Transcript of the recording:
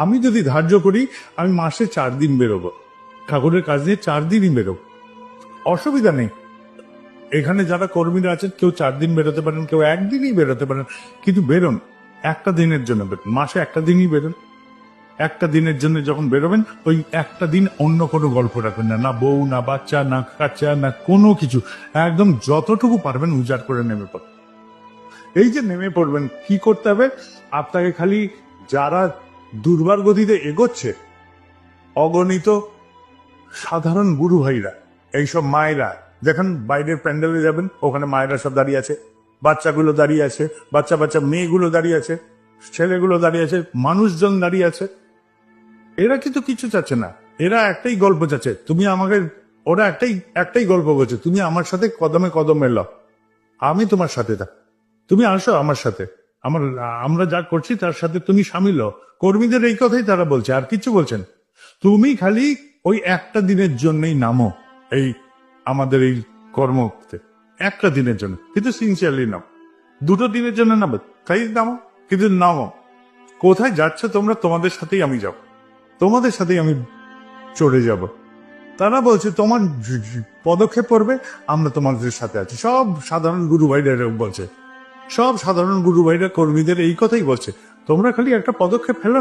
আমি যদি ধার্য করি আমি মাসে 4 দিন বেরোবো, ঠাকুরের কাজ নিয়ে 4 দিনই বেরোবো, অসুবিধা নেই। এখানে যারা কর্মীরা আছেন কেউ 4 দিন বেরোতে পারেন, কেউ 1 দিনই বেরোতে পারেন, কিন্তু বেরোন, একটা দিনের জন্য বেরোন, মাসে একটা দিনই বেরোন। একটা দিনের জন্য যখন বেরোবেন ওই একটা দিন অন্য কোনো গল্প রাখবেন না, না বউ, না বাচ্চা, না কাচ্চা, না কোনো কিছু। একদম যতটুকু পারবেন উজাড় করে নেমে পড়। এই যে নেমে পড়বেন, কি করতে হবে আপনাকে? খালি যারা দুর্বার গতিতে এগোচ্ছে, অগণিত সাধারণ গুরু ভাইরা, এইসব মায়েরা, যখন বাইরের প্যান্ডেলে যাবেন ওখানে মায়েরা সব দাঁড়িয়ে আছে, বাচ্চাগুলো দাঁড়িয়ে আছে, বাচ্চা বাচ্চা মেয়েগুলো দাঁড়িয়ে আছে, ছেলেগুলো দাঁড়িয়ে আছে, মানুষজন দাঁড়িয়ে আছে। এরা কিন্তু কিছু চাচ্ছে না, এরা একটাই গল্প চাচ্ছে, তুমি আমাকে, ওরা একটাই একটাই গল্প করছে, তুমি আমার সাথে কদমে কদম এলো, আমি তোমার সাথে থাক, তুমি আসো আমার সাথে, আমরা যা করছি তার সাথে তুমি সামিল হও। কর্মীদের এই কথাই তারা বলছে, আর কিছু বলছেন। তুমি খালি ওই একটা দিনের জন্যই নামো এই আমাদের এই কর্মতে, একটা দিনের জন্য, কিন্তু সিনসিয়ারলি নাও। 2 দিনের জন্য নামো, তাই নামো, কিন্তু নামো। কোথায় যাচ্ছ তোমরা? তোমাদের সাথেই আমি যাব, তোমাদের সাথেই আমি চলে যাব। তারা বলছে তোমার পদক্ষেপ পড়বে, আমরা তোমাদের সাথে আছি। সব সাধারণ গুরু ভাইরা বলছে, সব সাধারণ গুরু ভাইরা কর্মীদের এই কথাই বলছে, তোমরা খালি একটা পদক্ষেপ ফেলো না।